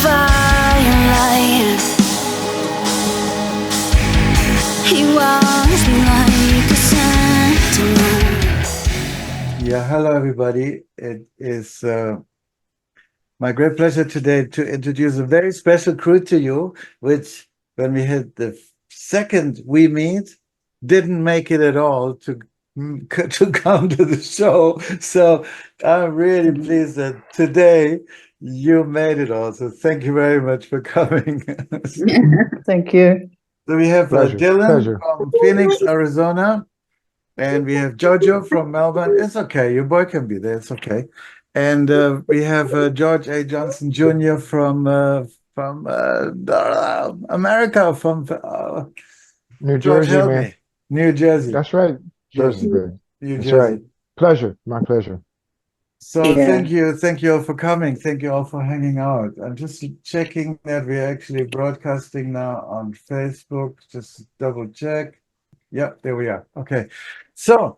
firelight. He was like a sentinel. Yeah, hello everybody. It is my great pleasure today to introduce a very special crew to you, which when we hit the second we meet, didn't make it at all to come to the show. So I'm really pleased that today you made it also. Thank you very much for coming. Thank you. So we have Pleasure. Dylan Pleasure. from Phoenix, Arizona. And we have Jojo from Melbourne. It's okay. Your boy can be there. It's okay. And we have George A. Johnson Jr. from America, from New George, Jersey, help man. me. New Jersey. That's right. Jersey, baby. New That's Jersey. right. Pleasure. My pleasure. So Yeah. thank you all for coming. Thank you all for hanging out. I'm just checking that we're actually broadcasting now on Facebook. Just double check. Yep, there we are. Okay. So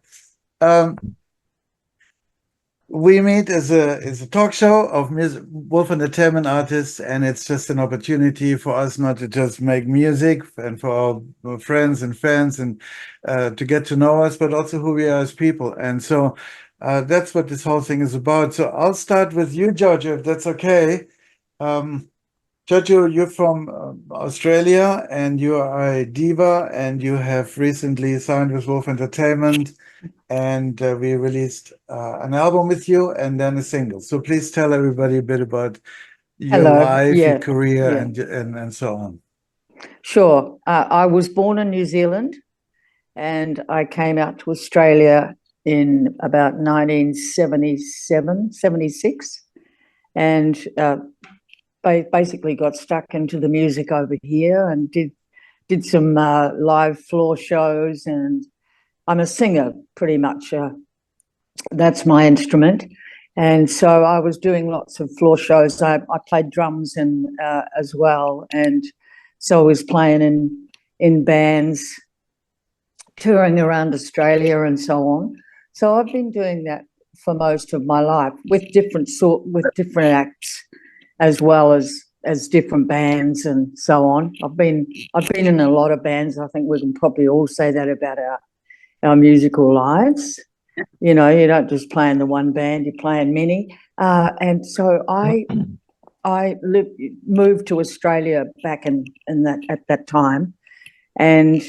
we meet as a talk show of wolf entertainment artists, and it's just an opportunity for us not to just make music and for our friends and fans and to get to know us, but also who we are as people. And so that's what this whole thing is about. So I'll start with you, Jojo, if that's okay. Jojo, you're from Australia, and you are a diva, and you have recently signed with Wolf Entertainment, and we released an album with you and then a single. So please tell everybody a bit about your Hello. life, Yeah. your career, Yeah. and so on. Sure. I was born in New Zealand, and I came out to Australia in about 1977, 76, and basically got stuck into the music over here and did some live floor shows, and I'm a singer pretty much. That's my instrument. And so I was doing lots of floor shows. I played drums and as well, and so I was playing in bands, touring around Australia and so on. So I've been doing that for most of my life with different acts, as well as different bands and so on. I've been in a lot of bands. I think we can probably all say that about our musical lives. You know, you don't just play in the one band, you play in many. And so I moved to Australia back at that time, and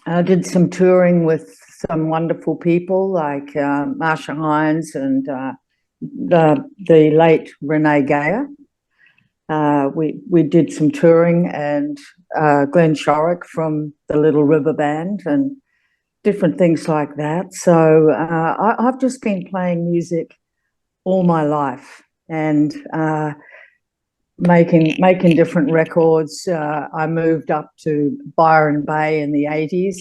I did some touring with some wonderful people like Marsha Hines and the late Renee Gayer. We did some touring, and Glenn Shorrock from the Little River Band and different things like that. So I've just been playing music all my life and making different records. I moved up to Byron Bay in the 80s,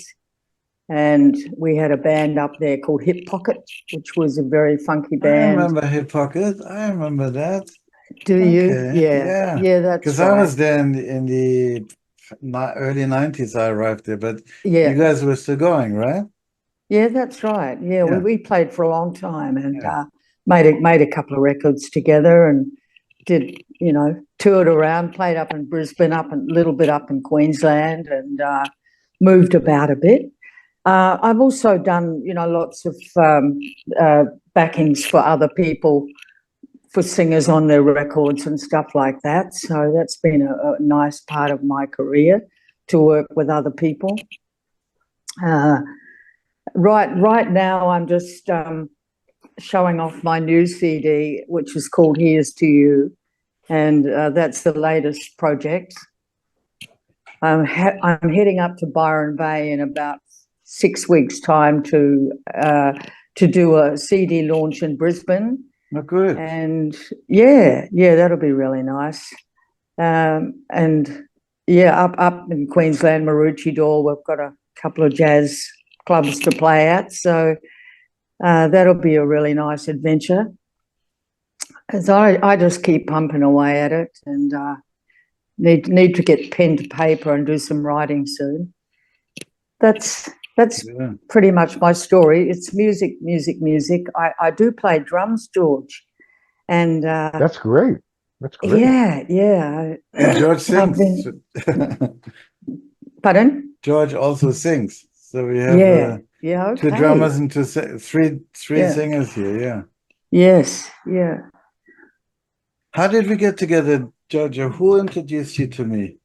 and we had a band up there called Hip Pocket, which was a very funky band. I remember Hip Pocket. I remember that. Do you? Yeah. Yeah, that's because right. I was there in the early 90s. I arrived there, but Yeah. you guys were still going, right? Yeah, that's right. Yeah. We played for a long time and made a couple of records together and did, toured around, played up in Brisbane, a little bit up in Queensland, and moved about a bit. I've also done, lots of backings for other people, for singers on their records and stuff like that. So that's been a nice part of my career, to work with other people. Right now, I'm just showing off my new CD, which is called Here's to You, and that's the latest project. I'm heading up to Byron Bay in about 6 weeks' time to do a CD launch in Brisbane. Oh, good. And yeah, that'll be really nice. And yeah, up in Queensland, Maroochydore, we've got a couple of jazz clubs to play at, so that'll be a really nice adventure. As I just keep pumping away at it, and need to get pen to paper and do some writing soon. That's pretty much my story. It's music. I do play drums, George, and that's great. That's great. Yeah. And George I've sings. Pardon? George also sings. So we have Yeah, two okay. drummers and three Yeah. singers here. Yeah. Yes, yeah. How did we get together, Jojo? Who introduced you to me?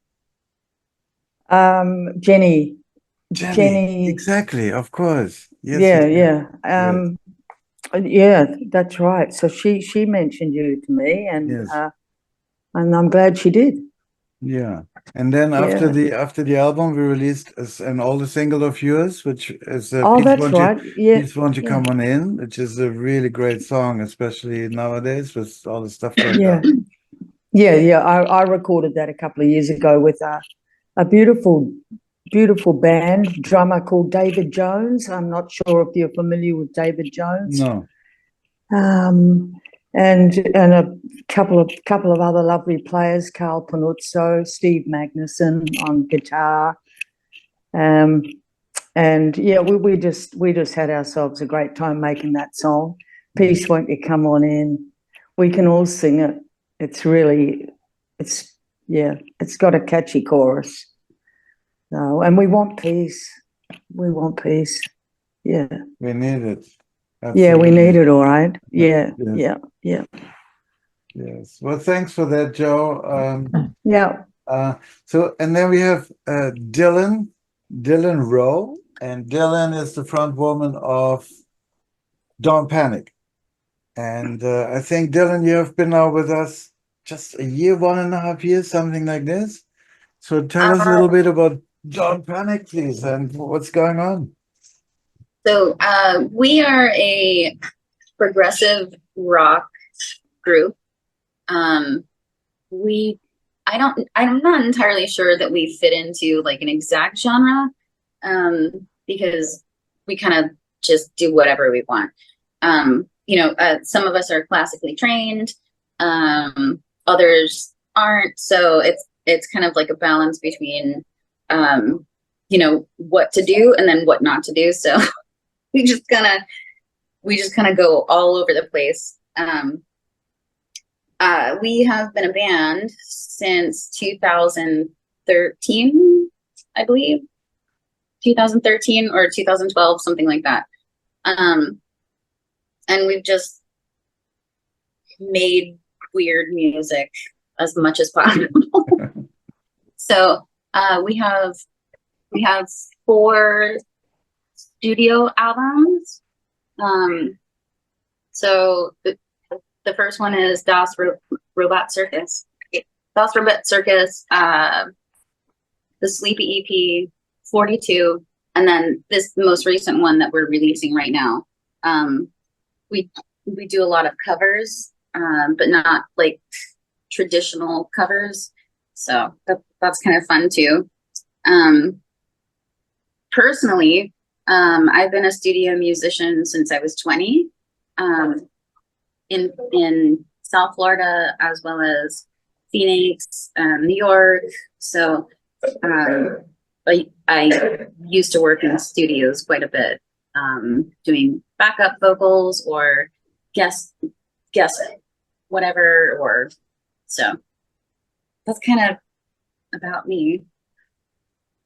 Jenny. Jenny. Exactly. Of course. Yes. Yeah, Yes. yeah. Yes. Yeah, that's right. So she mentioned you to me, and Yes. I'm glad she did. Yeah. And then after the album, we released an older single of yours, which is Oh, that's right. Yeah, Please Won't You Come On In, which is a really great song, especially nowadays with all the stuff going on. Yeah. I recorded that a couple of years ago with a beautiful band drummer called David Jones. I'm not sure if you're familiar with David Jones. No. And a couple of other lovely players, Carl Panuzzo, Steve Magnuson on guitar. And yeah, we just had ourselves a great time making that song. Peace Won't You Come On In. We can all sing it. It's got a catchy chorus. So, and we want peace. We want peace. Yeah. We need it. Yeah, we Absolutely. need it, all right. Yeah, Yes. yeah. Yes. Well, thanks for that, Joe. Yeah. So, and then we have Dylan Rowe, and Dylan is the front woman of Don't Panic. And I think, Dylan, you have been now with us just a year, 1.5 years, something like this. So tell us a little bit about Don't Panic, please, and what's going on. So we are a progressive rock group. I'm not entirely sure that we fit into like an exact genre, because we kind of just do whatever we want. Some of us are classically trained, others aren't. So it's kind of like a balance between, what to do and then what not to do. So we just kind of go all over the place. We have been a band since 2013, I believe, 2013 or 2012, something like that. And we've just made weird music as much as possible. So we have 4 studio albums. So the first one is Das Robot Circus. Das Robot Circus, the Sleepy EP, 42, and then this most recent one that we're releasing right now. We do a lot of covers, but not like traditional covers. So that's kind of fun too. Personally, I've been a studio musician since I was 20, in South Florida, as well as Phoenix, New York. So I used to work in studios quite a bit, doing backup vocals or guest whatever, or so that's kind of about me.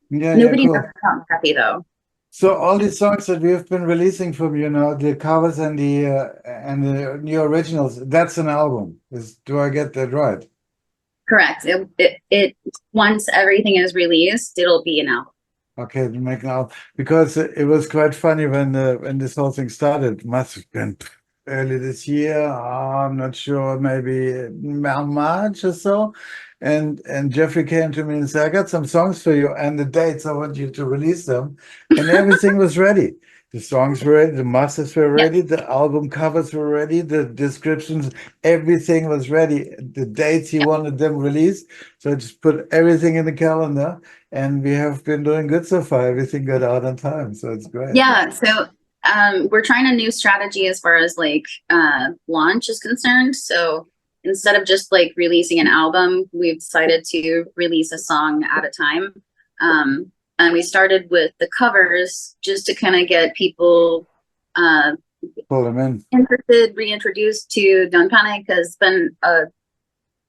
Nobody knows about me happy though. So all these songs that we have been releasing from you now, the covers and the new originals, that's an album. Do I get that right? Correct. It once everything is released, it'll be an album. Okay, to make an album, because it was quite funny when this whole thing started. It must have been early this year. I'm not sure, maybe March or so. And Jeffrey came to me and said, I got some songs for you and the dates. I want you to release them. And everything was ready. The songs were ready, the masters were ready, the album covers were ready, the descriptions, everything was ready. The dates he wanted them released. So I just put everything in the calendar, and we have been doing good so far. Everything got out on time. So it's great. Yeah. So we're trying a new strategy as far as like launch is concerned. So instead of just like releasing an album, we've decided to release a song at a time. And we started with the covers just to kind of get people pull them in, interested, reintroduced to Don't Panic, has been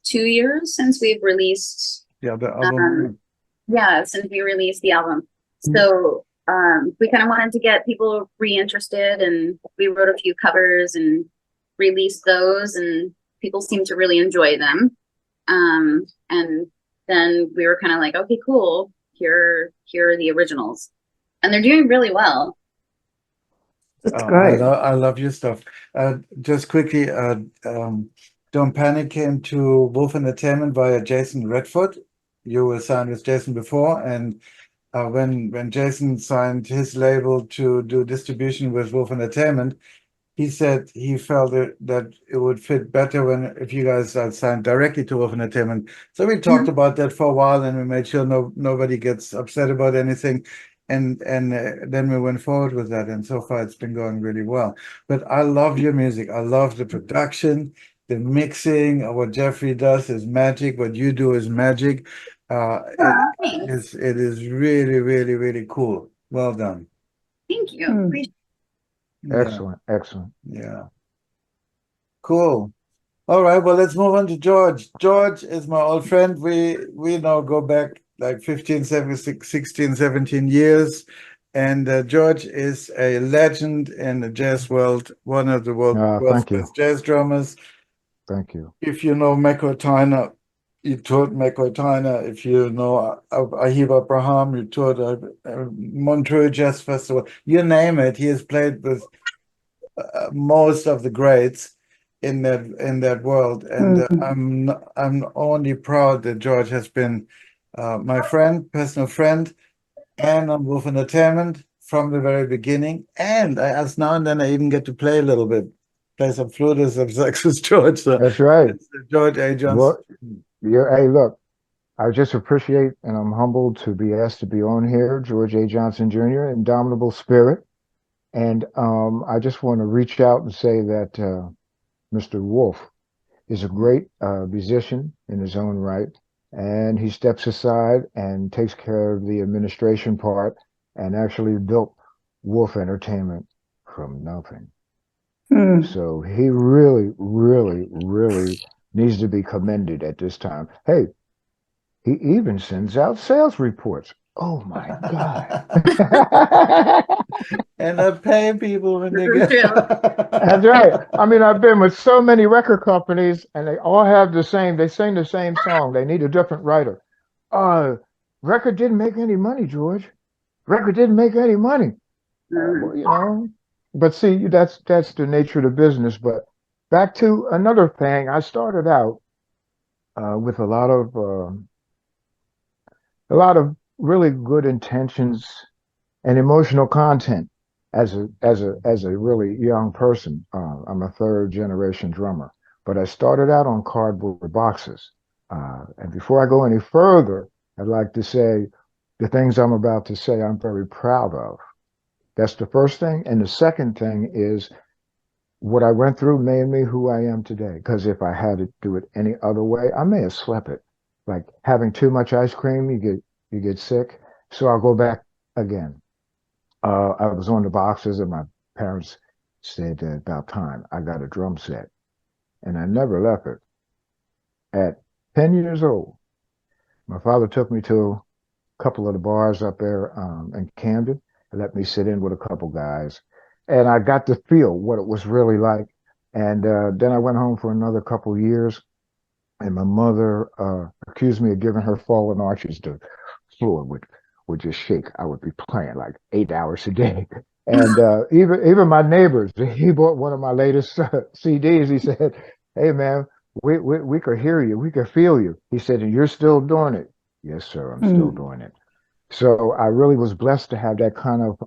2 years since we've released. Yeah, the album. Yeah, since we released the album. So we kind of wanted to get people reinterested, and we wrote a few covers and released those, and people seem to really enjoy them. And then we were kind of like, okay, cool. Here are the originals, and they're doing really well. That's great. I love your stuff. Just quickly, Don't Panic came to Wolf Entertainment via Jason Redford. You were signed with Jason before, and when Jason signed his label to do distribution with Wolf Entertainment, he said he felt that it would fit better if you guys had signed directly to Wolf Entertainment. So we talked about that for a while, and we made sure nobody gets upset about anything. And then we went forward with that, and so far it's been going really well. But I love your music. I love the production, the mixing. What Jeffrey does is magic. What you do is magic. It is really, really, really cool. Well done. Thank you. Appreciate Excellent, excellent. Yeah. Cool. All right, well, let's move on to George. George is my old friend. We now go back like 15, 16, 17 years. And George is a legend in the jazz world, one of the world's Thank you. best jazz drummers. Thank you. If you know McCoy Tyner, you toured McCoy Tyner. If you know Ahib Abraham, you toured Montreux Jazz Festival. You name it, he has played with most of the greats in that world. And I'm only proud that George has been my friend, personal friend, and on Wolf Entertainment from the very beginning. And as now and then I even get to play a little bit, play some flute or some sax with George. So That's right. George A. Johnson. Well, hey, look, I just appreciate and I'm humbled to be asked to be on here. George A. Johnson Jr., indomitable spirit. And I just want to reach out and say that Mr. Wolf is a great musician in his own right. And he steps aside and takes care of the administration part and actually built Wolf Entertainment from nothing. So he really, really, really needs to be commended at this time. Hey, he even sends out sales reports. Oh my God. And I pay people when they get. That's right. I mean, I've been with so many record companies and they all have they sing the same song. They need a different writer. Record didn't make any money, George. Record didn't make any money. Well, you know, but see, that's the nature of the business. But back to another thing, I started out with a lot of really good intentions and emotional content as a really young person. I'm a third generation drummer, but I started out on cardboard boxes. And before I go any further, I'd like to say the things I'm about to say I'm very proud of. That's the first thing. And the second thing is what I went through made me who I am today. Because if I had to do it any other way, I may have slept it. Like having too much ice cream, you get sick. So I'll go back again. I was on the boxes and my parents said that about time I got a drum set. And I never left it. At 10 years old, my father took me to a couple of the bars up there in Camden and let me sit in with a couple guys. And I got to feel what it was really like. And then I went home for another couple of years. And my mother accused me of giving her fallen arches. The floor would just shake. I would be playing like 8 hours a day. And even my neighbors, he bought one of my latest CDs. He said, "Hey, man, we could hear you. We could feel you." He said, "And you're still doing it?" "Yes, sir, I'm still doing it." So I really was blessed to have that kind of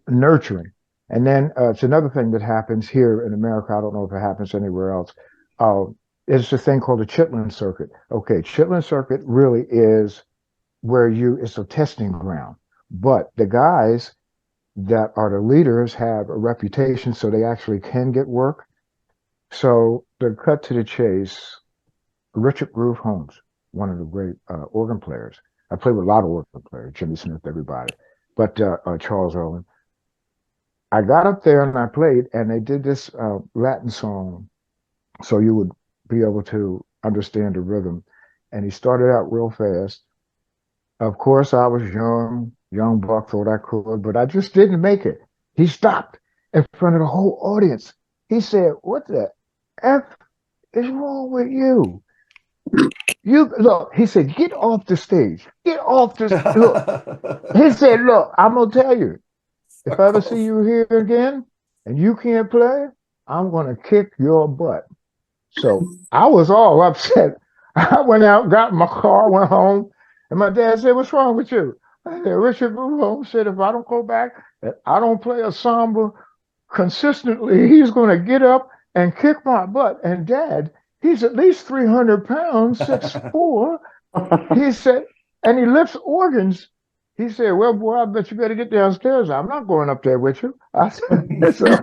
nurturing. And then it's another thing that happens here in America. I don't know if it happens anywhere else. It's a thing called the Chitlin Circuit. Okay, Chitlin Circuit really is where it's a testing ground. But the guys that are the leaders have a reputation, so they actually can get work. So to cut to the chase, Richard Groove Holmes, one of the great organ players. I played with a lot of organ players, Jimmy Smith, everybody. But Charles Owen. I got up there and I played, and they did this Latin song, so you would be able to understand the rhythm. And he started out real fast. Of course, I was young buck, thought I could, but I just didn't make it. He stopped in front of the whole audience. He said, "What the F is wrong with you? You look," he said, "get off the stage. Get off this. Look." He said, "Look, I'm gonna tell you, if I ever see you here again and you can't play, I'm gonna kick your butt." So I was all upset. I went out, got in my car, went home, and my dad said, "What's wrong with you?" I said, "Richard Home said if I don't go back, and I don't play a samba consistently, he's going to get up and kick my butt." And Dad, he's at least 300 pounds, 6'4". He said, and he lifts organs. He said, "Well, boy, I bet you better get downstairs. I'm not going up there with you." I said, so,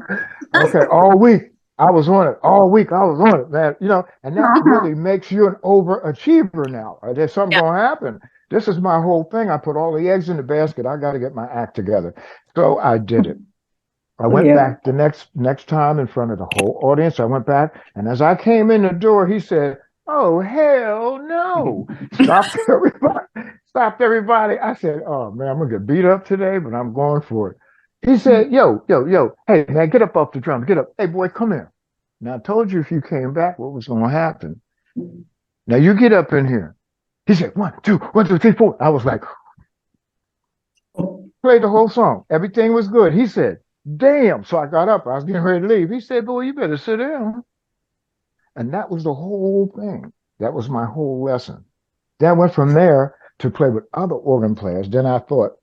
okay, all week I was on it. All week I was on it, man. You know, and that really makes you an overachiever now. There's something Yeah. going to happen. This is my whole thing. I put all the eggs in the basket. I got to get my act together. So I did it. I went back the next time in front of the whole audience. I went back, and as I came in the door, he said, "Oh, hell no." Stopped everybody. Stopped everybody. I said, "Oh man, I'm gonna get beat up today, but I'm going for it." He said, yo, hey man, get up off the drums. Get up. Hey boy, come here. Now I told you if you came back, what was gonna happen. Now you get up in here. He said, one, two, 3, 4. I was like, played the whole song. Everything was good. He said, "Damn." So I got up. I was getting ready to leave. He said, "Boy, you better sit down." And that was the whole thing. That was my whole lesson. Then I went from there to play with other organ players. Then I thought,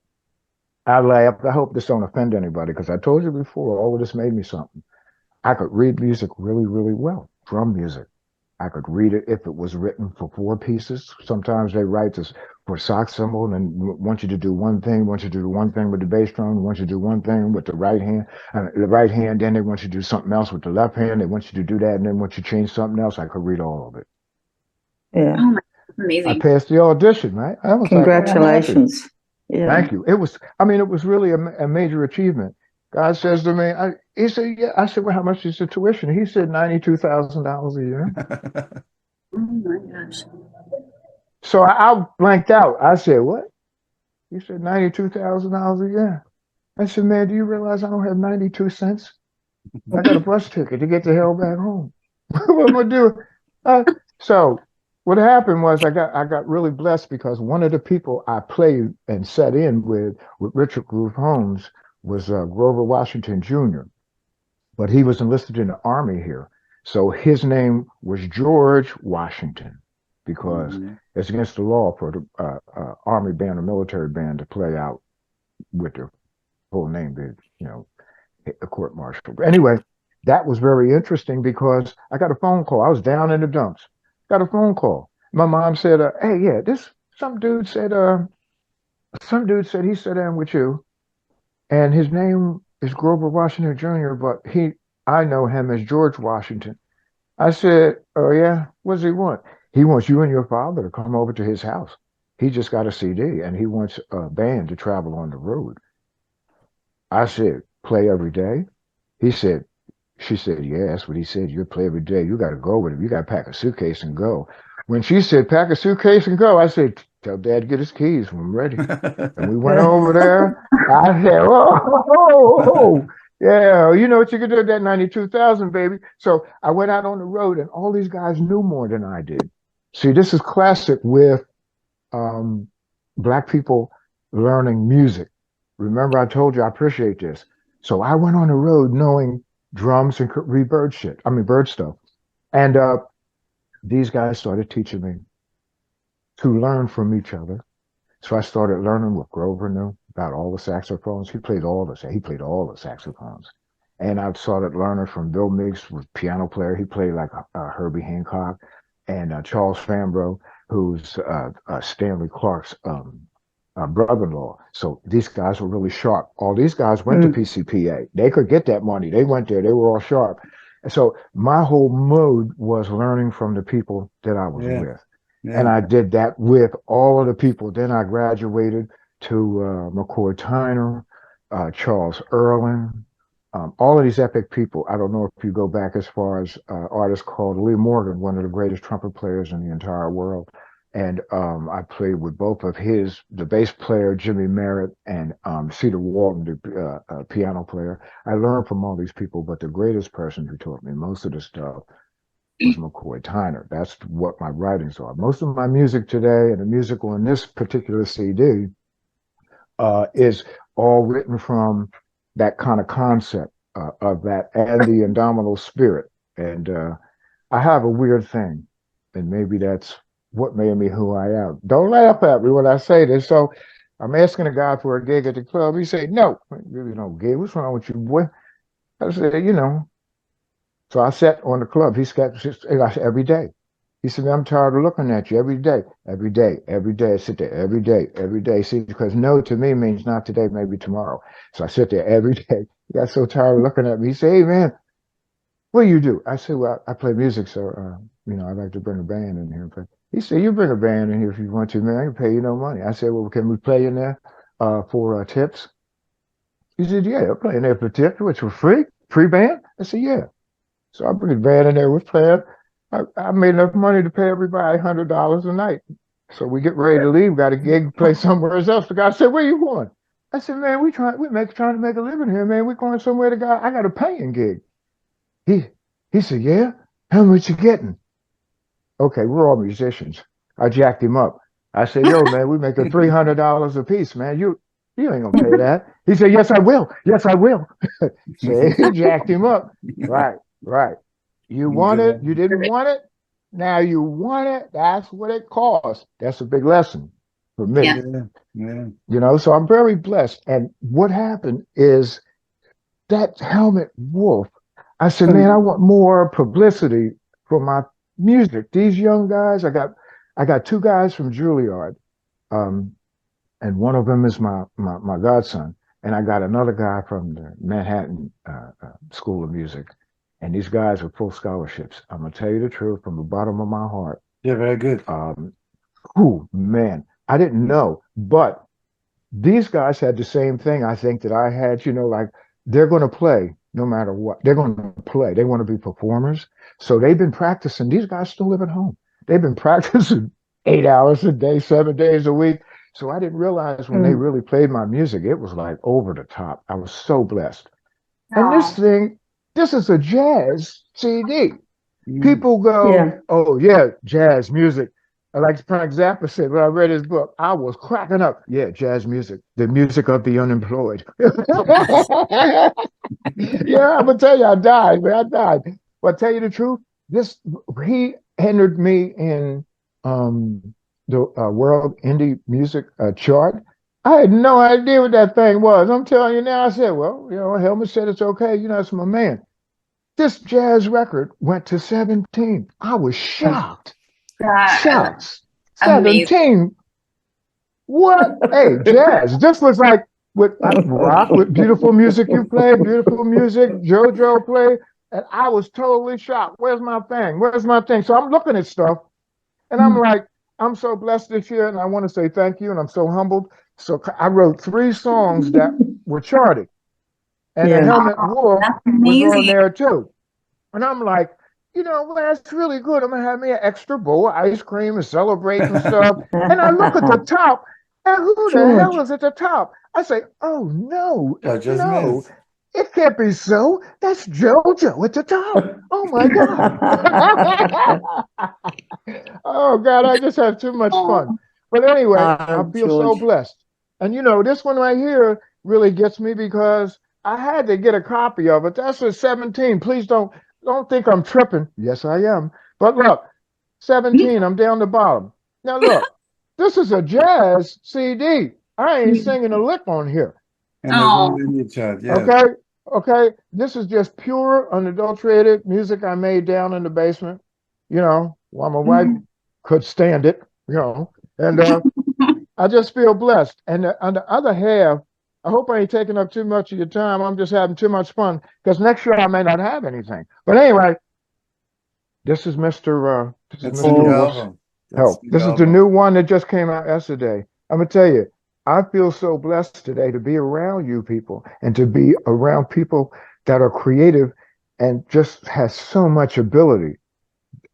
I laughed. I hope this don't offend anybody, because I told you before, all of this made me something. I could read music really, really well, drum music. I could read it if it was written for 4 pieces. Sometimes they write this for sock cymbal and want you to do one thing, want you to do one thing with the bass drum, want you to do one thing with the right hand, then they want you to do something else with the left hand, they want you to do that, and then want you to change something else. I could read all of it. Yeah. Oh my, I amazing. passed the audition, right? I was like, Congratulations. Yeah. thank you. It was really a major achievement. God says to me, he said, "Yeah." I said, "Well, how much is the tuition?" He said, $92,000 a year. Oh my gosh. So I blanked out. I said, "What?" He said, $92,000 a year. I said, "Man, do you realize I don't have 92 cents? I got a bus ticket to get the hell back home. What am I do?" So what happened was I got really blessed, because one of the people I played and sat in with Richard Groove Holmes was Grover Washington Jr., but he was enlisted in the Army here. So his name was George Washington, because it's against the law for the Army band or military band to play out with their full name, a court martial. But anyway, that was very interesting, because I got a phone call. I was down in the dumps. Got a phone call. My mom said, "Hey, yeah, some dude said he sat down with you, and his name is Grover Washington Jr., but I know him as George Washington." I said, "Oh yeah, what does he want?" "He wants you and your father to come over to his house. He just got a CD and he wants a band to travel on the road." I said, "Play every day?" She said, "Yeah, that's what he said. You play every day. You got to go with him. You got to pack a suitcase and go." When she said, "Pack a suitcase and go," I said, "Tell Dad to get his keys when I'm ready." And we went over there. I said, "Oh, yeah, you know what you can do with that 92,000, baby." So I went out on the road, and all these guys knew more than I did. See, this is classic with Black people learning music. Remember, I told you I appreciate this. So I went on the road knowing drums and could read bird stuff. And these guys started teaching me to learn from each other. So I started learning what Grover knew about all the saxophones. He played all the saxophones. And I started learning from Bill Miggs, was piano player. He played like Herbie Hancock, and Charles Fambro, who's Stanley Clark's brother-in-law. So these guys were really sharp. All these guys went to PCPA. They could get that money. They went there. They were all sharp. And so my whole mode was learning from the people that I was with. Yeah. And I did that with all of the people. Then I graduated to McCoy Tyner, Charles Erlin, all of these epic people. I don't know if you go back as far as artists called Lee Morgan, one of the greatest trumpet players in the entire world. And I played with both of the bass player, Jimmy Merritt, and Cedar Walton, the piano player. I learned from all these people, but the greatest person who taught me most of the stuff was McCoy Tyner. That's what my writings are. Most of my music today and the music on this particular CD is all written from that kind of concept of that and the indomitable spirit. And I have a weird thing, and maybe that's what made me who I am. Don't laugh at me when I say this. So I'm asking a guy for a gig at the club. He said, no, really no gig. What's wrong with you, boy? I said, you know. So I sat on the club. He said, every day. He said, I'm tired of looking at you every day, every day, every day. I sit there every day, every day. See, because no to me means not today, maybe tomorrow. So I sit there every day. He got so tired of looking at me. He said, hey, man, what do you do? I said, well, I play music. So, you know, I'd like to bring a band in here and play. He said, you bring a band in here if you want to, man. I can pay you no money. I said, well, can we play in there for tips? He said, yeah, I'll play in there for tips, which were free band. I said, yeah. So I bring a band in there, we're playing. I made enough money to pay everybody $100 a night. So we get ready to leave, got a gig, play somewhere else. The guy said, where you going? I said, man, trying to make a living here, man. We're going somewhere. The guy, I got a paying gig. He said, yeah? How much you getting? Okay, we're all musicians. I jacked him up. I said, yo, man, we making $300 a piece, man. You ain't gonna pay that. He said, yes, I will. Yes, I will. So he jacked him up. Right. You want it, you didn't want it. Now you want it, that's what it costs. That's a big lesson for me. Yeah. Yeah. You know, so I'm very blessed. And what happened is that Helmut Wolf, I said, man, I want more publicity for my music. These young guys, I got two guys from Juilliard, and one of them is my godson, and I got another guy from the Manhattan School of Music, and these guys are full scholarships. I'm gonna tell you the truth from the bottom of my heart. Yeah, very good. Oh man, I didn't know, but these guys had the same thing I think that I had. You know, like they're going to play no matter what. They're going to play. They want to be performers. So they've been practicing. These guys still live at home. They've been practicing 8 hours a day, 7 days a week. So I didn't realize when they really played my music, it was like over the top. I was so blessed. And this is a jazz CD. People go, oh yeah, jazz music. Like Frank Zappa said when I read his book, I was cracking up. Yeah, jazz music, the music of the unemployed. Yeah, I'm gonna tell you, I died, man. I died. But tell you the truth, he entered me in the World Indie Music chart. I had no idea what that thing was. I'm telling you now. I said, well, you know, Helmut said it's okay. You know, it's my man. This jazz record went to 17. I was shocked. Shocked. 17. What? Hey, jazz. This was like with rock, with beautiful music you play, beautiful music Jojo played, and I was totally shocked. Where's my thing? Where's my thing? So I'm looking at stuff, and I'm like, I'm so blessed this year, and I want to say thank you, and I'm so humbled. So I wrote 3 songs that were charted, and the Helmut Wolf was on there too. And I'm like, you know, well, that's really good. I'm gonna have me an extra bowl of ice cream and celebrate and stuff. And I look at the top, and who the hell is at the top? I say, oh no, no, it can't be so. That's Jojo at the top. Oh my God. Oh God, I just have too much fun. But anyway, I feel so blessed. And you know, this one right here really gets me because I had to get a copy of it. That's a 17. Please don't think I'm tripping. Yes, I am. But look, 17, I'm down the bottom. Now look, this is a jazz CD. I ain't singing a lick on here. Okay. This is just pure, unadulterated music I made down in the basement, you know, while my wife could stand it, you know. And I just feel blessed. And on the other half, I hope I ain't taking up too much of your time. I'm just having too much fun because next year I may not have anything. But anyway, this is Mr. Wolf's Help. This is the new one that just came out yesterday. I'm gonna tell you, I feel so blessed today to be around you people and to be around people that are creative and just has so much ability.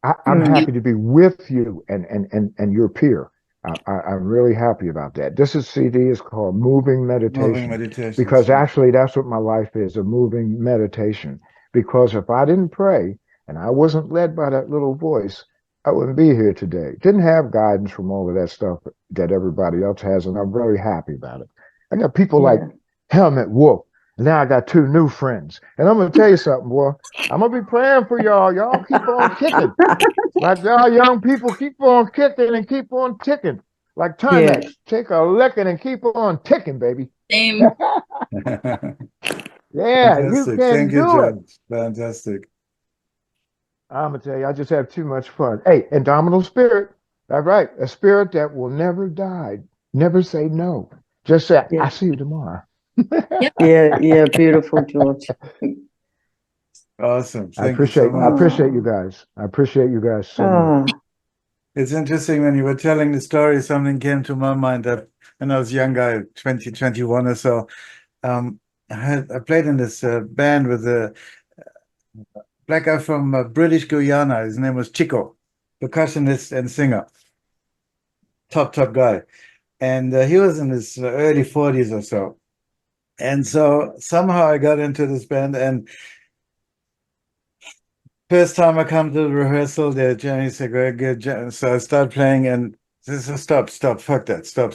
I'm happy to be with you and your peer. I'm really happy about that. This is CD is called Moving Moving Meditation meditations. because Yeah. actually that's what my life is, a moving meditation. Because if I didn't pray and I wasn't led by that little voice, I wouldn't be here today. Didn't have guidance from all of that stuff that everybody else has, and I'm very happy about it. I got people like Yeah. Helmet Wolf. And now I got two new friends. And I'm gonna tell you something, boy. I'm gonna be praying for y'all. Y'all keep on kicking. Like y'all young people keep on kicking and keep on ticking. Like Yeah. Timex, take a licking and keep on ticking, baby. Same. Yeah, you Fantastic. can Thank you, do it. John. Fantastic. I'm gonna tell you, I just have too much fun. Hey, indomitable spirit. That's right. A spirit that will never die. Never say no. Just say, Yeah. I see you tomorrow. Yep. Yeah. Yeah. Beautiful, George. Awesome. I Thank you so much. appreciate you Oh, guys. I appreciate you guys so much. oh, It's interesting when you were telling the story, something came to my mind that when I was younger, 2021 or so, um, I played in this band with a black guy from British Guyana. His name was Chico, percussionist and singer, top guy. And he was in his early 40s or so. And so somehow I got into this band, and first time I come to the rehearsal, the Jenny said, "Go get." So I start playing, and this is stop, fuck that, stop.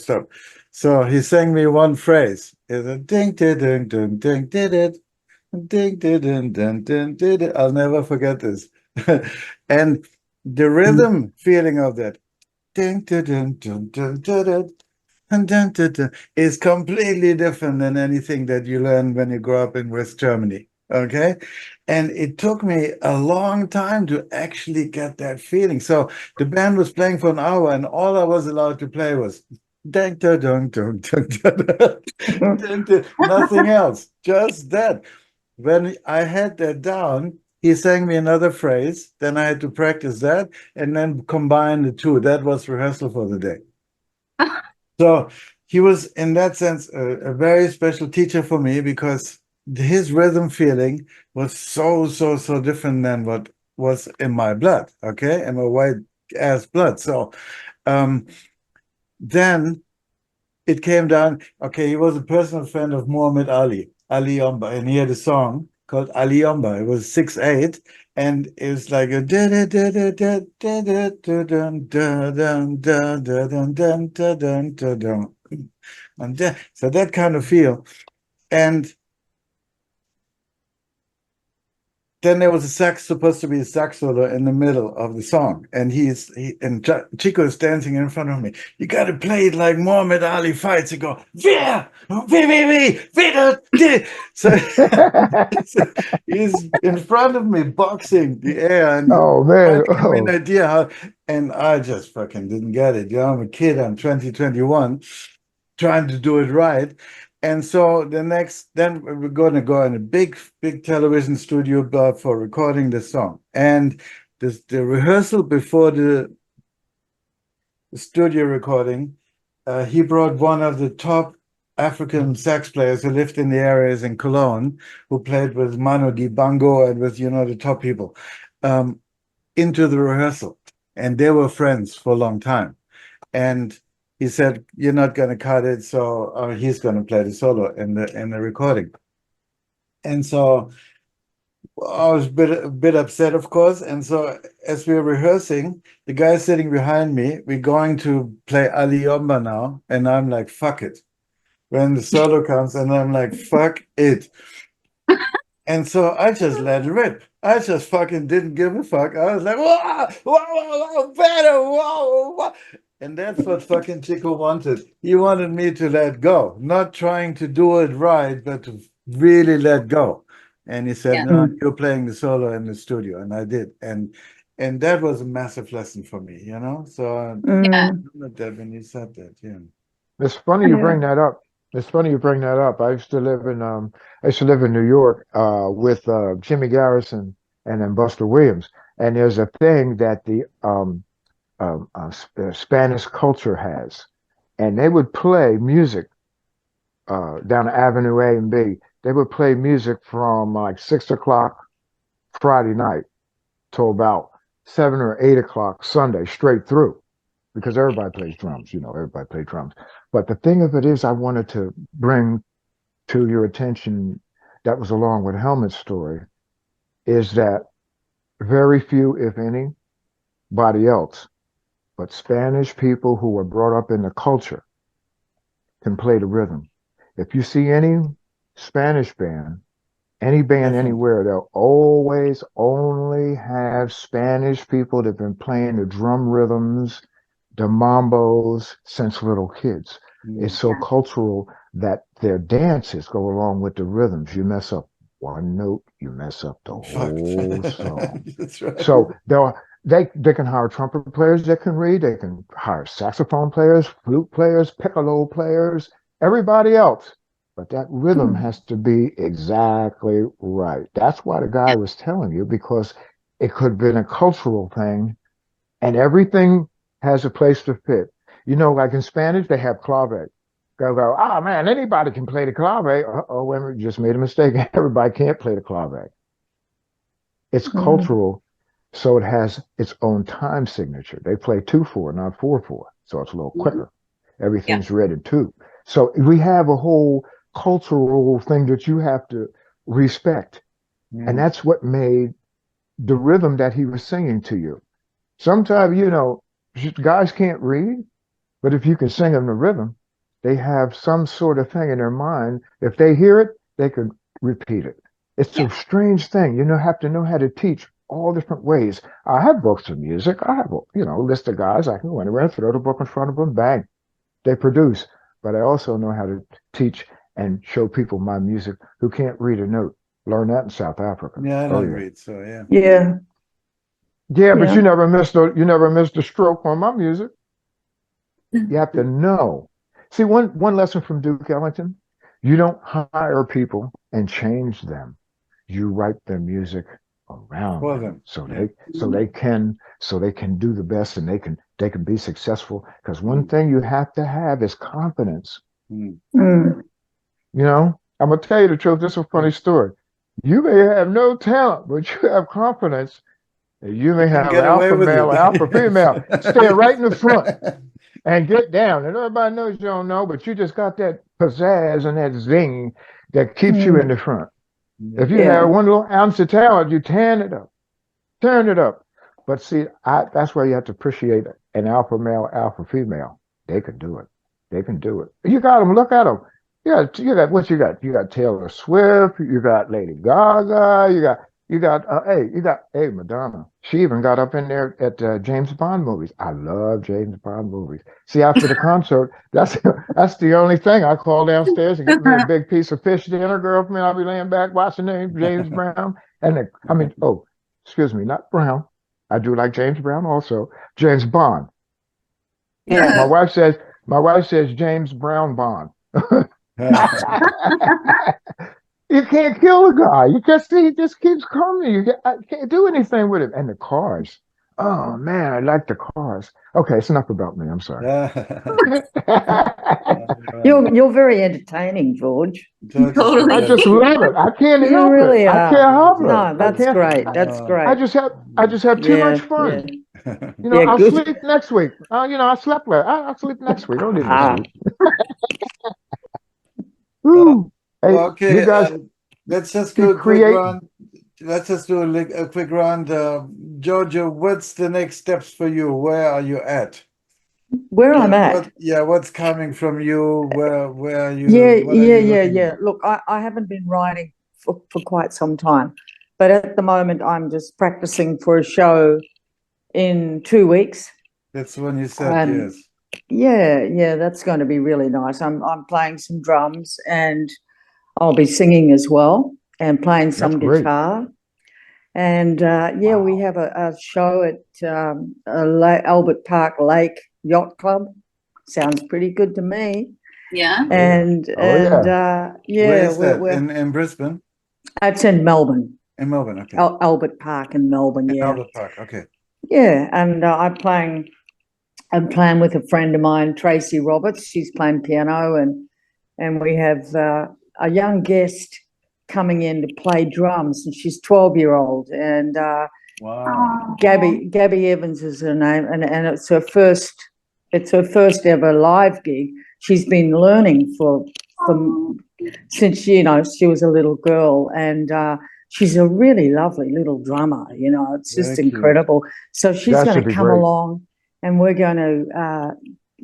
So he sang me one phrase. It's a ding, ding, ding, ding, ding, did it, ding, ding, ding, ding, ding, did it. I'll never forget this. And the rhythm feeling of that ding, ding, ding, ding, ding, did it. And dun, dun, dun, is completely different than anything that you learn when you grow up in West Germany. Okay. And it took me a long time to actually get that feeling. So the band was playing for an hour, and all I was allowed to play was dun, dun, dun, dun, dun, dun, dun, dun, nothing else, just that. When I had that down, he sang me another phrase. Then I had to practice that and then combine the two. That was rehearsal for the day. So he was, in that sense, a very special teacher for me because his rhythm feeling was so different than what was in my blood, okay, and my white ass blood. So um, then it came down, okay, he was a personal friend of Muhammad Ali, Ali Omba, and he had a song called Ali Omba. It was 6/8, and it was like a da da da da da da da da da da da da da da, and so that kind of feel. And then there was a sax, supposed to be a sax solo in the middle of the song, and Chico is dancing in front of me. You got to play it like Muhammad Ali fights. You go, yeah, so, so he's in front of me, boxing the air, and Oh trying man. to give me an Oh. idea how. And I just fucking didn't get it. You know, I'm a kid. I'm 2021, trying to do it right. And so then we're going to go in a big television studio for recording the song. And the rehearsal before the studio recording, he brought one of the top African sax players who lived in the areas in Cologne, who played with Manu Dibango and with, the top people, into the rehearsal. And they were friends for a long time. And he said, "You're not going to cut it, so he's going to play the solo in the recording." And so I was a bit upset, of course. And so as we were rehearsing, the guy sitting behind me, we're going to play Ali Yomba now, and I'm like, "Fuck it." When the solo comes, and I'm like, "Fuck it." And so I just let it rip. I just fucking didn't give a fuck. I was like, whoa, whoa, better, whoa. And that's what fucking Chico wanted. He wanted me to let go, not trying to do it right, but to really let go. And he said, Yeah. "No, you're playing the solo in the studio," and I did. And that was a massive lesson for me, you know. So I Yeah. remember that when you said that, yeah. It's funny you yeah. bring that up. It's funny you bring that up. I used to live in New York with Jimmy Garrison and then Buster Williams. And there's a thing that the Spanish culture has, and they would play music down Avenue A and B they would play music from like 6 o'clock Friday night till about 7 or 8 o'clock Sunday straight through, because everybody plays drums, everybody plays drums. But the thing of it is, I wanted to bring to your attention that was along with Helmut's story is that very few, if anybody else, but Spanish people who were brought up in the culture can play the rhythm. If you see any Spanish band, any band anywhere, they'll always only have Spanish people that have been playing the drum rhythms, the mambos since little kids. It's so cultural that their dances go along with the rhythms. You mess up one note, you mess up the whole song. That's right. So they can hire trumpet players that can read. They can hire saxophone players, flute players, piccolo players, everybody else. But that rhythm has to be exactly right. That's why the guy was telling you, because it could have been a cultural thing, and everything has a place to fit. Like in Spanish, they have clave. They'll go, oh man, anybody can play the clave. Oh, wait a minute, you just made a mistake. Everybody can't play the clave. It's cultural, so it has its own time signature. They play 2/4, not 4/4, so it's a little quicker. Everything's read in 2. So we have a whole cultural thing that you have to respect. And that's what made the rhythm that he was singing to you. Sometimes, guys can't read, but if you can sing them the rhythm, they have some sort of thing in their mind. If they hear it, they can repeat it. It's a strange thing. Have to know how to teach all different ways. I have books of music. I have, a list of guys. I can go anywhere, throw the book in front of them, bang, they produce. But I also know how to teach and show people my music who can't read a note. Learn that in South Africa. Yeah, I don't read, so yeah. Yeah, but you never missed a stroke on my music. You have to know. See, one lesson from Duke Ellington: you don't hire people and change them. You write their music around them, so they can do the best, and they can be successful. Because one thing you have to have is confidence. I'm gonna tell you the truth. This is a funny story. You may have no talent, but you have confidence. And you may have alpha male, alpha female. Stay right in the front and get down. And everybody knows you don't know, but you just got that pizzazz and that zing that keeps you in the front. If you have one little ounce of talent, you turn it up. But see, that's why you have to appreciate an alpha male, alpha female. They can do it. They can do it. You got them. Look at them. You got what you got? You got Taylor Swift. You got Lady Gaga. You got Madonna. She even got up in there at James Bond movies. I love James Bond movies. See, after the concert, that's the only thing. I call downstairs and get me a big piece of fish dinner, girlfriend. I'll be laying back watching James Brown. Excuse me, not Brown. I do like James Brown also. James Bond. Yeah. My wife says James Brown Bond. You can't kill a guy. You just see, he just keeps coming. I can't do anything with it. And the cars. Oh man, I like the cars. Okay, it's enough about me. I'm sorry. You're very entertaining, George. Totally. I just love it. I can't You help really it. are. I can't help it. No, that's great. That's great. I just have too much fun. I'll good. sleep next week. I slept last. I'll sleep next week. Don't need to sleep. Woo. Hey, Okay, you guys, let's just do a quick round. Let's just do a quick round. Jojo, what's the next steps for you? Where are you at? Where I'm at. What's coming from you? Where are you? Yeah. Look, I haven't been writing for quite some time, but at the moment I'm just practicing for a show in 2 weeks. That's when you said yes. Yeah, that's going to be really nice. I'm playing some drums, and I'll be singing as well, and playing some guitar. And Wow. we have a show at Albert Park Lake Yacht Club. Sounds pretty good to me. Yeah. And Where is that? In Brisbane? It's in Melbourne. In Melbourne, okay. Albert Park in Melbourne, yeah. Albert Park, okay. Yeah, and I'm playing with a friend of mine, Tracy Roberts. She's playing piano, and we have a young guest coming in to play drums, and she's 12-year-old, and Wow. Gabby Evans is her name, and it's her first ever live gig. She's been learning from since she was a little girl, and she's a really lovely little drummer. It's just Very cute. incredible. So she's That going should to be come great. along, and we're going to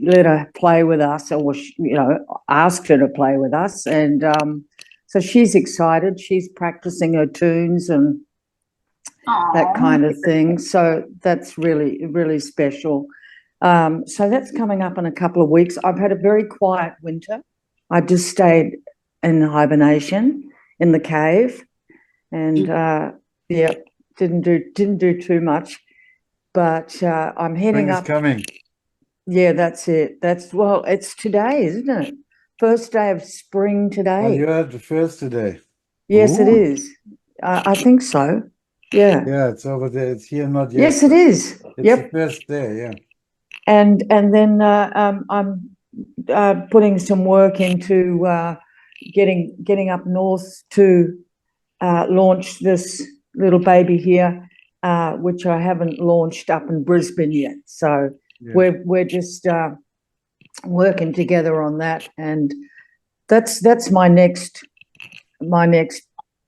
let her play with us, or ask her to play with us, and so she's excited. She's practicing her tunes and that kind of thing. So that's really, really special. So that's coming up in a couple of weeks. I've had a very quiet winter. I just stayed in hibernation in the cave, and didn't do too much. But I'm heading Spring is up. coming. Yeah, that's it. It's today, isn't it? First day of spring Oh, today. you had the first today. Yes, it Ooh. is. I think so. Yeah. Yeah, it's over there. It's here, not yet. Yes, it is. It's Yep. the first day, yeah. And then I'm putting some work into getting up north to launch this little baby here, which I haven't launched up in Brisbane yet. So Yeah. we're just working together on that, and that's my next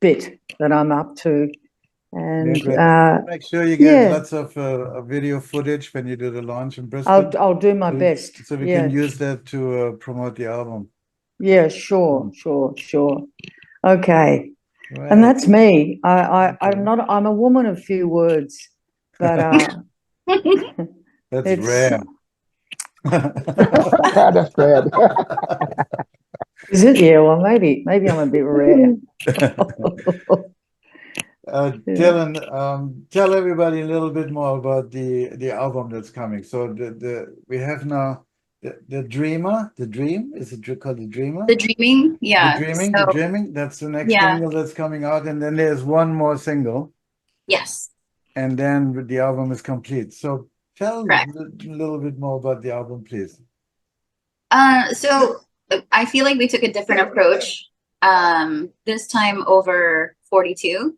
bit that I'm up to. And Make sure you get yeah. lots of video footage when you do the launch in Brisbane. I'll do my best. So we Yeah. can use that to promote the album. Yeah, sure. Okay. Right. And that's me. I'm Okay. I'm a woman of few words, but That's it's rare. That's bad. Is it? Yeah, well, maybe I'm a bit rare. Dylan, tell everybody a little bit more about the album that's coming. So we have now the Dreamer, the Dream. Is it called the Dreamer? The Dreaming, yeah. The Dreaming. That's the next Yeah. single that's coming out, and then there's one more single, Yes. and then the album is complete. So tell Correct. a little bit more about the album, please. So I feel like we took a different approach this time over 42.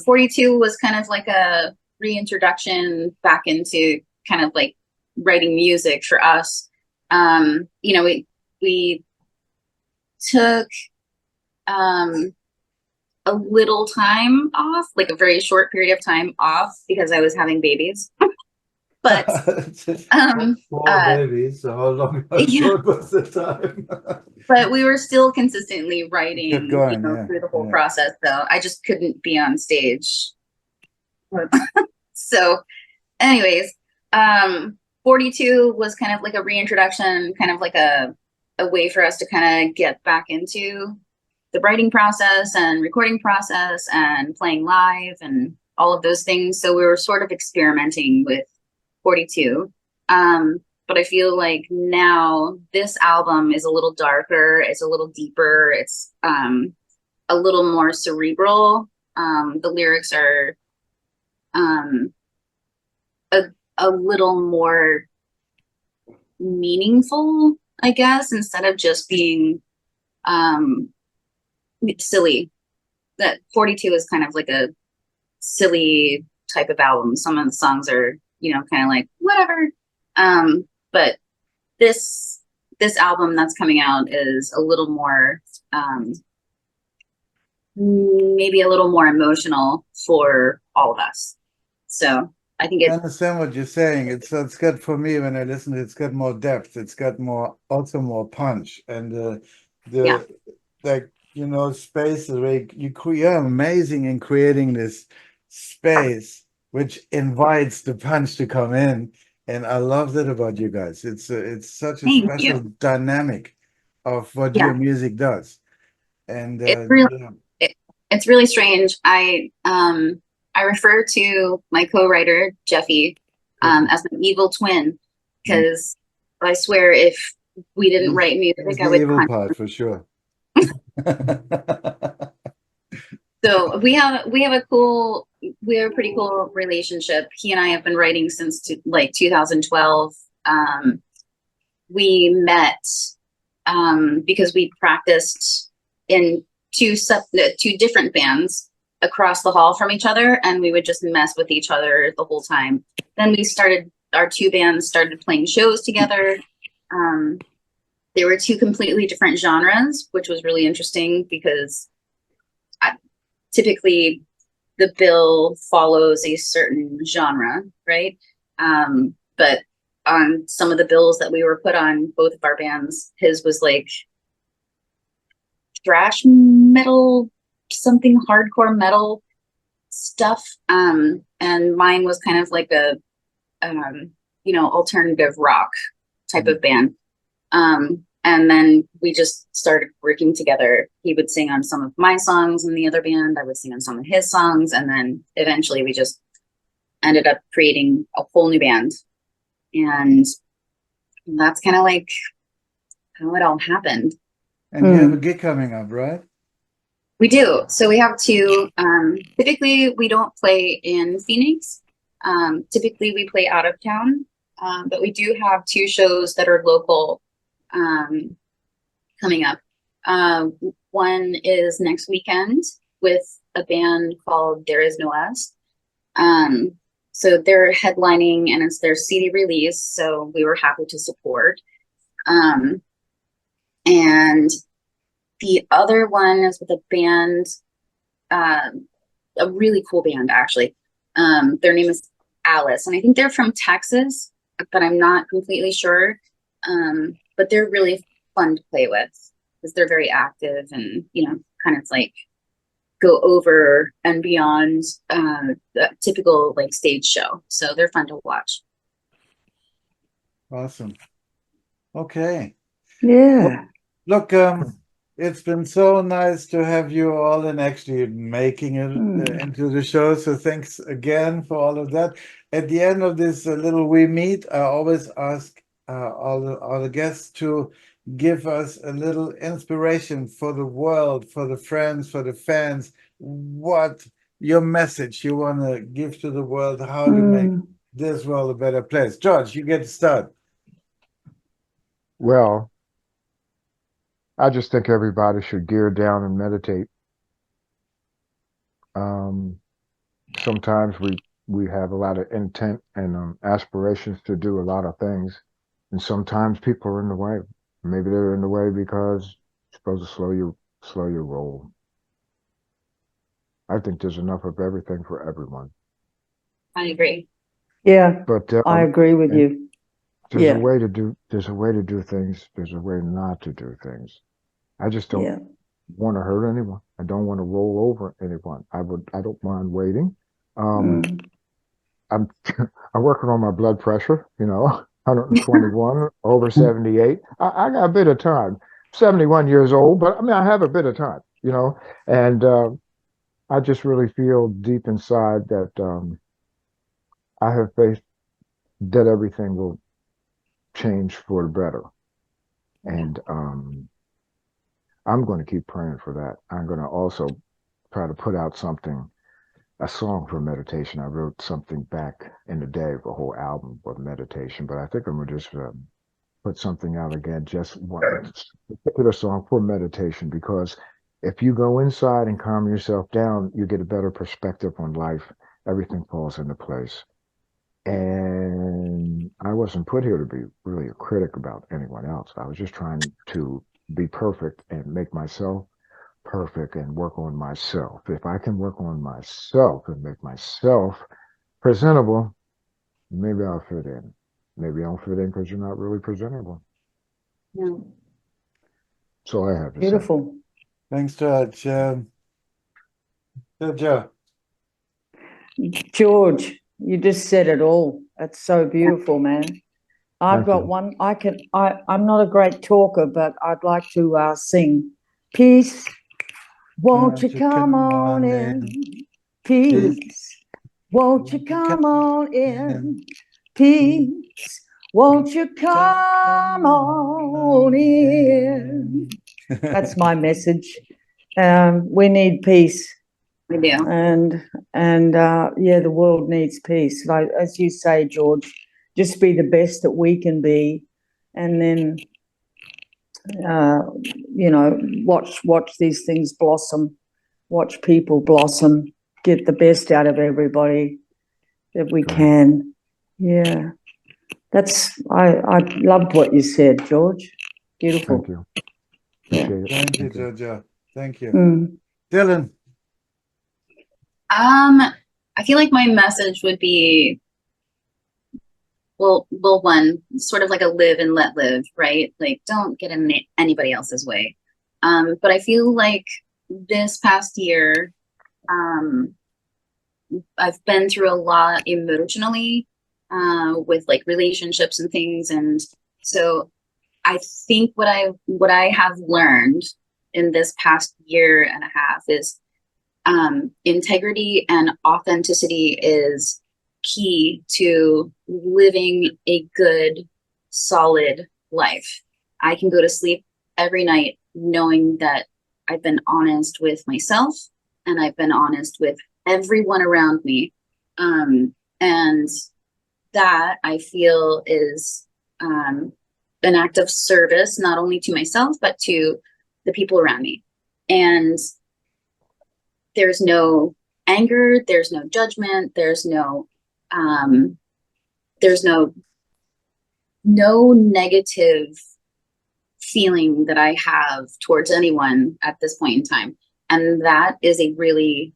42 was kind of like a reintroduction back into kind of like writing music for us. We took a little time off, like a very short period of time off, because I was having babies. But Four babies. So how long was the time? But we were still consistently writing, Kept going, through the whole process. Though I just couldn't be on stage. So, anyways, 42 was kind of like a reintroduction, kind of like a way for us to kind of get back into the writing process and recording process and playing live and all of those things. So we were sort of experimenting with 42. But I feel like now this album is a little darker, it's a little deeper, it's a little more cerebral. The lyrics are a little more meaningful, I guess, instead of just being silly. That 42 is kind of like a silly type of album. Some of the songs are, kind of like whatever. But this album that's coming out is a little more maybe a little more emotional for all of us. So I think I understand what you're saying. It's got, for me, when I listen to it, it's got more depth. It's got also more punch, and space is where you're amazing in creating this space which invites the punch to come in, and I love that about you guys. It's such a special dynamic of what your music does, and it's really strange. I refer to my co-writer Jeffy as an evil twin, because I swear if we didn't write music, I would evil part for sure. So we have a pretty cool relationship. He and I have been writing since 2012. We met because we practiced in two different bands across the hall from each other, and we would just mess with each other the whole time. Then our two bands started playing shows together. They were two completely different genres, which was really interesting because typically the bill follows a certain genre, right? But on some of the bills that we were put on, both of our bands, his was like thrash metal, something hardcore metal stuff. And mine was kind of like a, alternative rock type of band. And then we just started working together. He would sing on some of my songs in the other band. I would sing on some of his songs. And then eventually we just ended up creating a whole new band. And that's kind of like how it all happened. And you have a gig coming up, right? We do. So we have two. Typically, we don't play in Phoenix. Typically, we play out of town. But we do have two shows that are local coming up. One is next weekend with a band called There Is No Us. So they're headlining, and it's their CD release. So we were happy to support. And the other one is with a band, a really cool band, actually. Their name is Alice, and I think they're from Texas, but I'm not completely sure. But they're really fun to play with because they're very active and, kind of like go over and beyond the typical like stage show. So they're fun to watch. Awesome. Okay. Yeah. Look, it's been so nice to have you all and actually making it into the show. So thanks again for all of that. At the end of this little we meet, I always ask all the guests to give us a little inspiration for the world, for the friends, for the fans. What your message you want to give to the world, how to make this world a better place. George, you get to start. Well, I just think everybody should gear down and meditate. Sometimes we have a lot of intent and aspirations to do a lot of things, and sometimes people are in the way. Maybe they're in the way because you're supposed to slow your roll. I think there's enough of everything for everyone. I agree. Yeah, But I agree with you. there's a way to do things. There's a way not to do things. I just don't want to hurt anyone. I don't want to roll over anyone. I don't mind waiting. I'm working on my blood pressure, 121 over 78. I got a bit of time. 71 years old, but I mean I have a bit of time, and I just really feel deep inside that I have faith that everything will change for the better. And I'm going to keep praying for that. I'm going to also try to put out a song for meditation. I wrote something back in the day, a whole album of meditation, but I think I'm going to just put something out again, just one particular song for meditation, because if you go inside and calm yourself down, you get a better perspective on life. Everything falls into place. And I wasn't put here to be really a critic about anyone else. I was just trying to be perfect and make myself perfect and work on myself. If I can work on myself and make myself presentable, maybe I'll fit in. Maybe I don't fit in because you're not really presentable. No. That's all I have to say. Beautiful. Thanks, George. Jojo. George, you just said it all. That's so beautiful, man. I've got one. I'm not a great talker, but I'd like to sing. Peace, won't you come on in? Peace, won't you come on in? Peace, won't you come on in? That's my message. We need peace. We do. And the world needs peace. Like as you say, George, just be the best that we can be, and then you know, watch these things blossom, watch people blossom, get the best out of everybody that we can. Yeah, I loved what you said, George. Beautiful. Thank you. Yeah. Appreciate it. Thank you, Thank you. Jojo. Thank you. Mm. Dylan. I feel like my message would be, well, one, sort of like a live and let live, right? Like, don't get in anybody else's way. But I feel like this past year, I've been through a lot emotionally, with like relationships and things. And so I think what I have learned in this past year and a half is, integrity and authenticity is key to living a good, solid life. I can go to sleep every night knowing that I've been honest with myself and I've been honest with everyone around me. And that I feel is an act of service, not only to myself, but to the people around me. And there's no anger, there's no judgment, there's no negative feeling that I have towards anyone at this point in time. And that is a really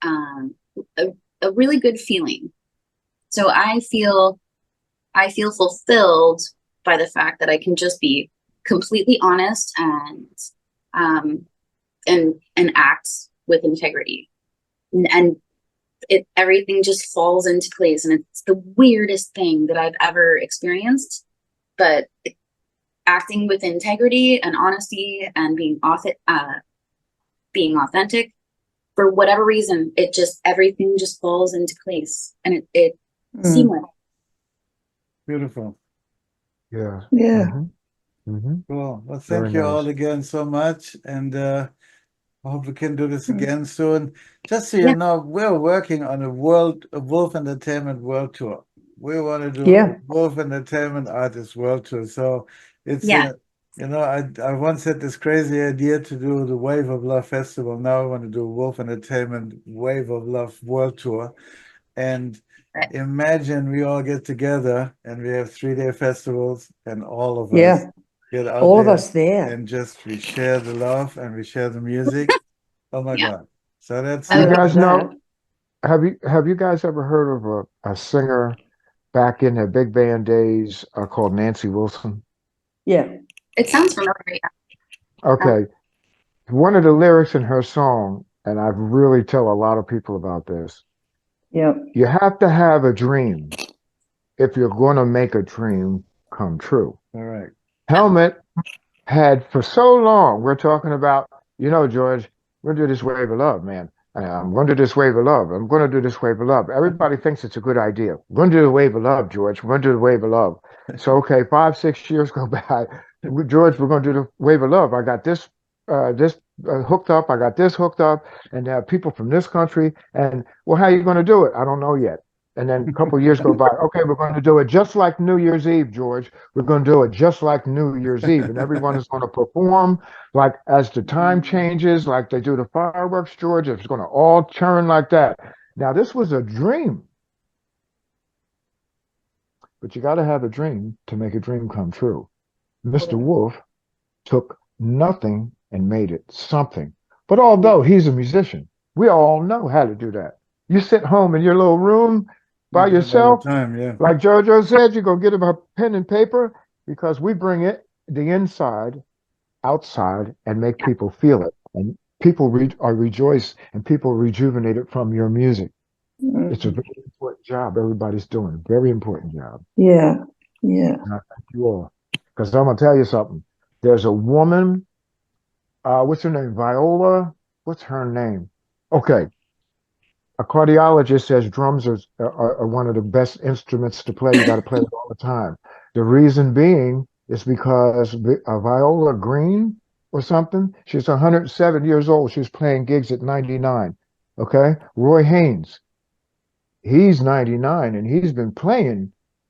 a really good feeling. So I feel fulfilled by the fact that I can just be completely honest and act with integrity, and everything just falls into place. And it's the weirdest thing that I've ever experienced, but acting with integrity and honesty and being authentic, for whatever reason, everything just falls into place, and it seamless. Beautiful. Yeah. Yeah. Cool. Well, Very thank you nice. all again so much. And I hope we can do this again soon. Just so you Yeah. know, we're working on a Wolf Entertainment World Tour. We want to do Yeah. a Wolf Entertainment Artist World Tour. So it's Yeah. I once had this crazy idea to do the Wave of Love Festival. Now I want to do Wolf Entertainment Wave of Love World Tour. And Right. imagine we all get together and we have 3-day festivals and all of us Yeah. get out All of there us there. and just we share the love and we share the music. Oh my Yeah. God. So that's I You love guys know, that. have you guys ever heard of a singer back in the big band days called Nancy Wilson? Yeah. It sounds familiar. Yeah. Okay. One of the lyrics in her song, and I really tell a lot of people about this, Yeah. you have to have a dream if you're going to make a dream come true. all right. Helmet had for so long, we're talking about, George, we're going to do this wave of love, man. I'm going to do this wave of love. I'm going to do this wave of love. Everybody thinks it's a good idea. We're going to do the wave of love, George. We're going to do the wave of love. So, okay, 5-6 years go by. George, we're going to do the wave of love. I got this hooked up. I got this hooked up. And people from this country. And, well, how are you going to do it? I don't know yet. And then a couple of years go by. Okay, we're going to do it just like New Year's Eve, George. We're going to do it just like New Year's Eve. And everyone is going to perform like as the time changes, like they do the fireworks, George. It's going to all turn like that. Now, this was a dream. But you got to have a dream to make a dream come true. Mr. Wolf took nothing and made it something. But although he's a musician, we all know how to do that. You sit home in your little room by We do it all yourself, the time, yeah. like Jojo said, you go get a pen and paper because we bring it, the inside, outside, and make people feel it. And people are rejoiced and people rejuvenated from your music. It's a very important job everybody's doing. Very important job. Yeah. Yeah. And I thank you all. Because I'm going to tell you something. There's a woman, what's her name? Viola? What's her name? Okay. A cardiologist says drums are one of the best instruments to play. You got to play it all the time. The reason being is because Viola Green or something, she's 107 years old. She was playing gigs at 99. Okay. Roy Haynes, he's 99 and he's been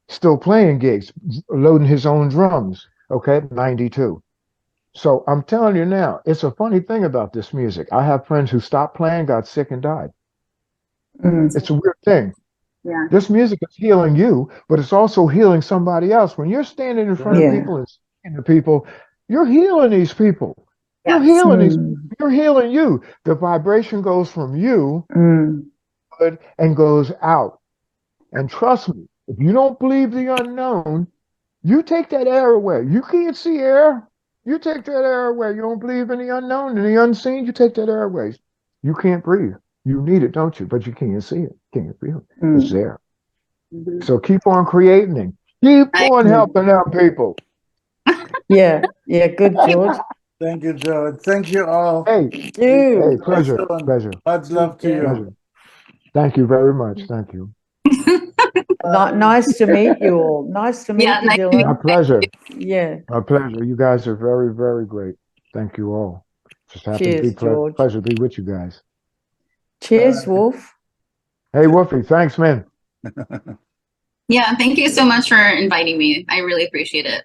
still playing gigs, loading his own drums. Okay. 92. So I'm telling you now, it's a funny thing about this music. I have friends who stopped playing, got sick, and died. It's a weird thing. Yeah. This music is healing you, but it's also healing somebody else. When you're standing in front Yeah. of people and speaking to people, you're healing these people. You're Yes. healing these. You're healing you. The vibration goes from you and goes out. And trust me, if you don't believe the unknown, you take that air away. You can't see air. You take that air away. You don't believe in the unknown and the unseen. You take that air away. You can't breathe. You need it, don't you? But you can't see it. Can't feel it. It's there. Mhm. So keep on creating it. Keep I- on helping out people. Yeah. Good, George. Thank you, George. Thank you all. Hey, You. pleasure. Excellent. Pleasure. Much love to Yeah. you. Pleasure. Thank you very much. Thank you. Nice to meet you all. Nice to meet Yeah, you, nice to meet My Dylan. pleasure. Yeah. My pleasure. You guys are very, very great. Thank you all. Just happy to be Cheers, George. pleasure to be with you guys. Cheers, Wolf. Hey, Wolfie, thanks, man. Yeah, thank you so much for inviting me. I really appreciate it.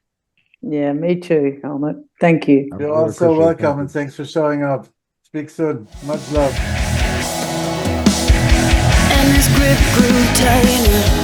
Yeah, me too, Helmut. Thank you. I You're really also appreciate it. Thank welcome, you. and thanks for showing up. Speak soon. Much love. And his grip grew tighter.